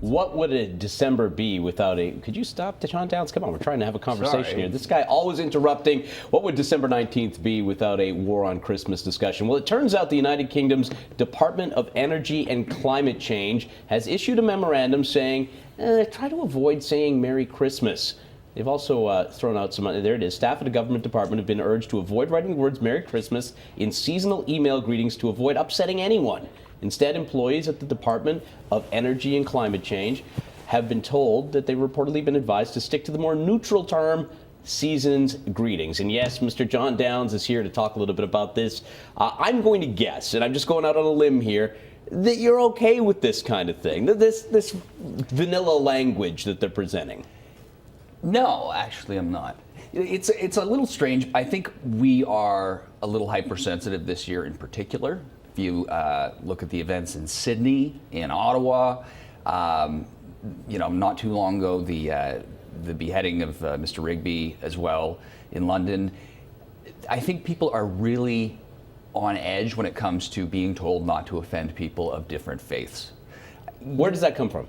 What would a December be without a... Could you stop, John Downs? Come on, we're trying to have a conversation here. This guy always interrupting. What would December 19th be without a war on Christmas discussion? Well, it turns out the United Kingdom's Department of Energy and Climate Change has issued a memorandum saying, try to avoid saying Merry Christmas. They've also thrown out some... There it is. Staff at a government department have been urged to avoid writing the words Merry Christmas in seasonal email greetings to avoid upsetting anyone. Instead, employees at the Department of Energy and Climate Change have been told that they've reportedly been advised to stick to the more neutral term, season's greetings. And yes, Mr. John Downs is here to talk a little bit about this. I'm going to guess, and I'm just going out on a limb here, that you're okay with this kind of thing, this vanilla language that they're presenting. No, actually, I'm not. It's a little strange. I think we are a little hypersensitive this year in particular. If you look at the events in Sydney, in Ottawa, not too long ago, the beheading of Mr. Rigby as well in London, I think people are really on edge when it comes to being told not to offend people of different faiths. Where does that come from?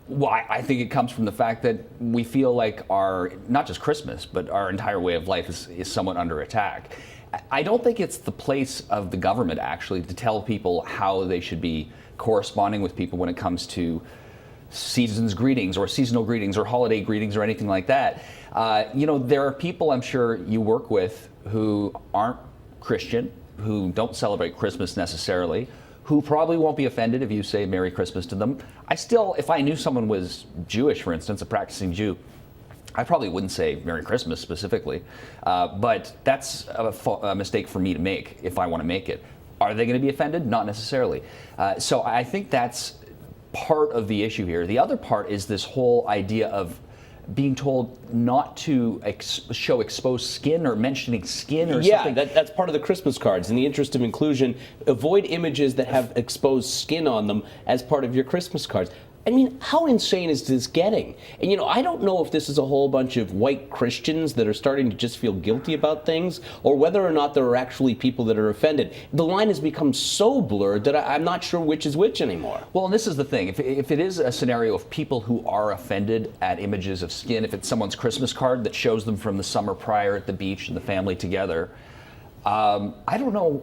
Well, I think it comes from the fact that we feel like our, not just Christmas, but our entire way of life is somewhat under attack. I don't think it's the place of the government, actually, to tell people how they should be corresponding with people when it comes to season's greetings or seasonal greetings or holiday greetings or anything like that. There are people I'm sure you work with who aren't Christian, who don't celebrate Christmas necessarily, who probably won't be offended if you say Merry Christmas to them. If I knew someone was Jewish, for instance, a practicing Jew, I probably wouldn't say Merry Christmas specifically, but that's a mistake for me to make if I want to make it. Are they going to be offended? Not necessarily. So I think that's part of the issue here. The other part is this whole idea of being told not to show exposed skin or mentioning skin or something. Yeah, that's part of the Christmas cards. In the interest of inclusion, avoid images that have exposed skin on them as part of your Christmas cards. I mean, how insane is this getting? And, I don't know if this is a whole bunch of white Christians that are starting to just feel guilty about things, or whether or not there are actually people that are offended. The line has become so blurred that I'm not sure which is which anymore. Well, and this is the thing. If it is a scenario of people who are offended at images of skin, if it's someone's Christmas card that shows them from the summer prior at the beach and the family together, I don't know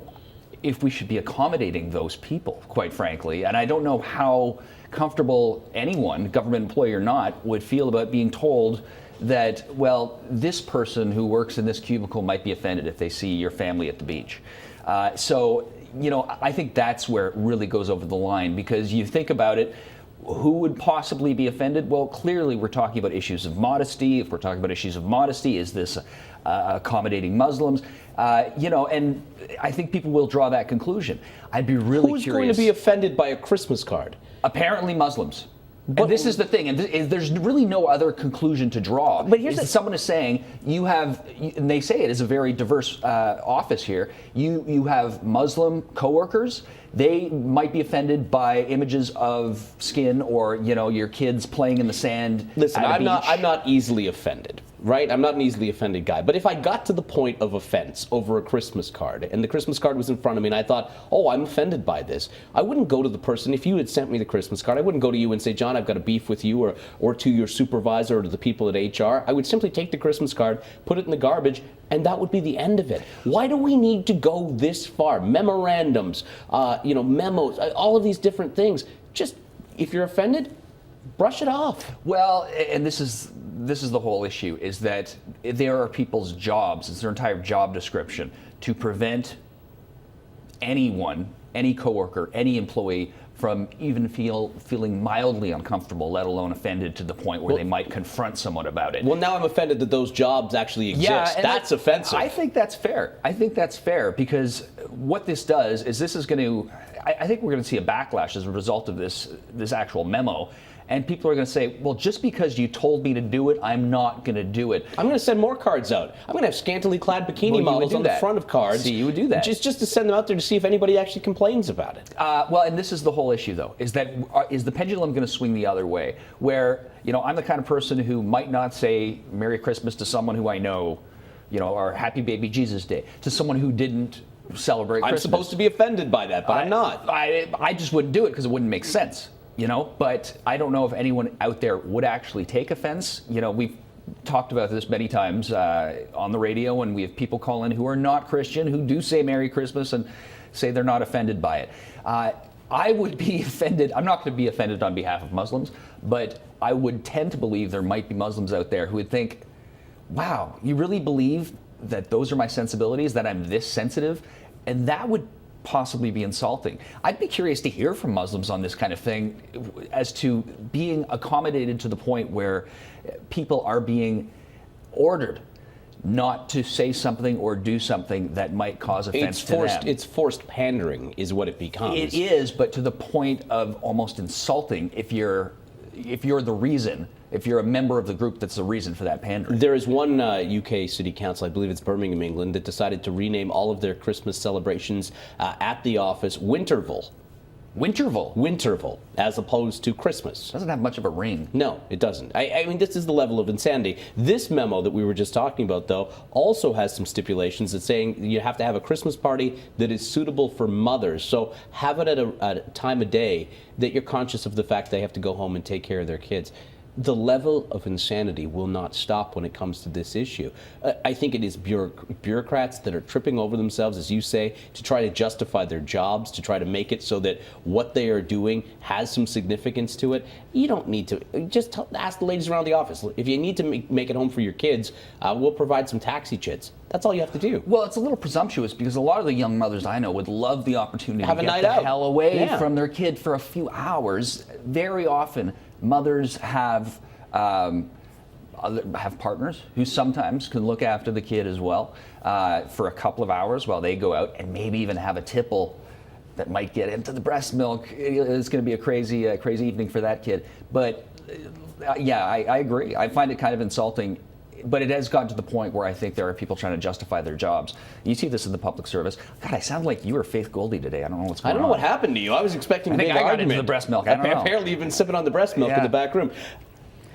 if we should be accommodating those people, quite frankly. And I don't know how comfortable anyone, government employee or not, would feel about being told that, well, this person who works in this cubicle might be offended if they see your family at the beach. I think that's where it really goes over the line, because you think about it, who would possibly be offended? Well, clearly we're talking about issues of modesty. If we're talking about issues of modesty, is this accommodating Muslims? And I think people will draw that conclusion. I'd be really curious. Who's going to be offended by a Christmas card? Apparently Muslims. And this is the thing, and there's really no other conclusion to draw. But someone is saying and they say it is a very diverse office here. You have Muslim coworkers. They might be offended by images of skin or your kids playing in the sand. Listen, I'm not easily offended, right? I'm not an easily offended guy. But if I got to the point of offense over a Christmas card, and the Christmas card was in front of me, and I thought, oh, I'm offended by this, I wouldn't go to the person. If you had sent me the Christmas card, I wouldn't go to you and say, John, I've got a beef with you, or to your supervisor or to the people at HR. I would simply take the Christmas card, put it in the garbage, and that would be the end of it. Why do we need to go this far? Memorandums, memos, all of these different things. Just, if you're offended, brush it off. Well, and this is the whole issue, is that there are people's jobs, it's their entire job description, to prevent anyone, any coworker, any employee from even feeling mildly uncomfortable, let alone offended to the point where they might confront someone about it. Well, now I'm offended that those jobs actually exist. Yeah, that's offensive. I think that's fair. Because what this does is this is going to, I think we're going to see a backlash as a result of this actual memo. And people are going to say, well, just because you told me to do it, I'm not going to do it. I'm going to send more cards out. I'm going to have scantily clad bikini models on the front of cards. See, you would do that. Just to send them out there to see if anybody actually complains about it. And this is the whole issue, though, is the pendulum going to swing the other way? Where, I'm the kind of person who might not say Merry Christmas to someone who I know, or Happy Baby Jesus Day, to someone who didn't celebrate Christmas. I'm supposed to be offended by that, but I'm not. I just wouldn't do it because it wouldn't make sense. But I don't know if anyone out there would actually take offense. We've talked about this many times on the radio, and we have people call in who are not Christian, who do say Merry Christmas and say they're not offended by it. I would be offended. I'm not going to be offended on behalf of Muslims, but I would tend to believe there might be Muslims out there who would think, wow, you really believe that those are my sensibilities, that I'm this sensitive? And that would possibly be insulting. I'd be curious to hear from Muslims on this kind of thing as to being accommodated to the point where people are being ordered not to say something or do something that might cause offense to them. It's forced pandering is what it becomes. It is, but to the point of almost insulting if you're the reason, if you're a member of the group that's the reason for that pandering. There is one UK city council, I believe it's Birmingham, England, that decided to rename all of their Christmas celebrations at the office Winterval. Winterval, as opposed to Christmas. Doesn't have much of a ring. No, it doesn't. I mean, this is the level of insanity. This memo that we were just talking about, though, also has some stipulations that's saying you have to have a Christmas party that is suitable for mothers. So have it at a time of day that you're conscious of the fact they have to go home and take care of their kids. The level of insanity will not stop when it comes to this issue. I think it is bureaucrats that are tripping over themselves, as you say, to try to justify their jobs, to try to make it so that what they are doing has some significance to it. You don't need to. Just ask the ladies around the office. If you need to make it home for your kids, we'll provide some taxi chits. That's all you have to do. Well, it's a little presumptuous because a lot of the young mothers I know would love the opportunity to get the hell away from their kid for a few hours. Very often, mothers have partners who sometimes can look after the kid as well for a couple of hours while they go out, and maybe even have a tipple that might get into the breast milk. It's going to be a crazy evening for that kid. But I agree. I find it kind of insulting. But it has gotten to the point where I think there are people trying to justify their jobs. You see this in the public service. God, I sound like you were Faith Goldie today. I don't know what's going on. I don't know what happened to you. I was expecting a big argument. I got into the breast milk. I don't know. Apparently you've been sipping on the breast milk in the back room.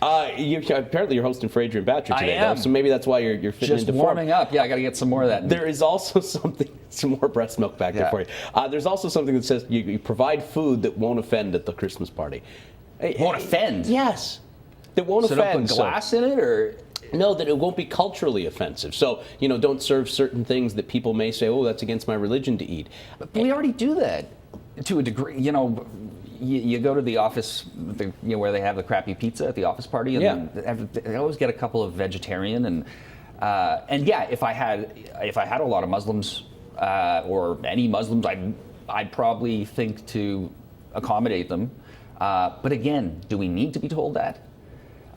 Apparently you're hosting for Adrian Batcher today, I am. Though, so maybe that's why you're fitting into form. Just warming up. Yeah, I got to get some more of that. There is also some more breast milk back there for you. There's also something that says you provide food that won't offend at the Christmas party. Won't offend? Yes. That won't offend. So don't put glass in it, or? No, that it won't be culturally offensive. So, don't serve certain things that people may say, oh, that's against my religion to eat. But we already do that to a degree. You go to the office, where they have the crappy pizza at the office party, and they always get a couple of vegetarian, and if I had a lot of Muslims or any Muslims, I'd probably think to accommodate them. But again, do we need to be told that?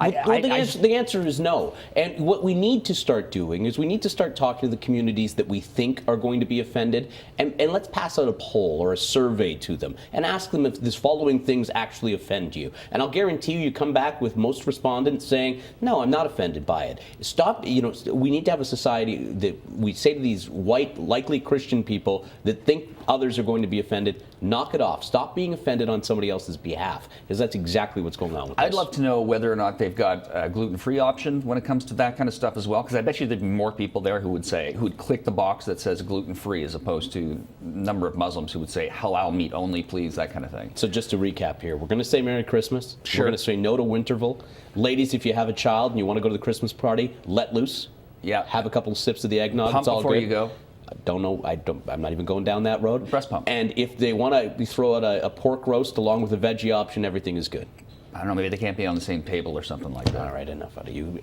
The answer is no. And what we need to start doing is we need to start talking to the communities that we think are going to be offended, and let's pass out a poll or a survey to them and ask them if this following things actually offend you. And I'll guarantee you come back with most respondents saying, no, I'm not offended by it. Stop, we need to have a society that we say to these white, likely Christian people that think others are going to be offended, knock it off. Stop being offended on somebody else's behalf, because that's exactly what's going on with this. I'd love to know whether or not they've got a gluten-free option when it comes to that kind of stuff as well, because I bet you there'd be more people there who would click the box that says gluten-free, as opposed to a number of Muslims who would say halal meat only, please, that kind of thing. So just to recap here, we're going to say Merry Christmas. Sure. We're going to say no to Winterval. Ladies, if you have a child and you want to go to the Christmas party, let loose. Yeah. Have a couple of sips of the eggnog. Pump it's all before good. you go. I'm not even going down that road. Breast pump. And if they want to throw out a pork roast along with a veggie option, everything is good. I don't know, maybe they can't be on the same table or something like that. All right, enough out of you.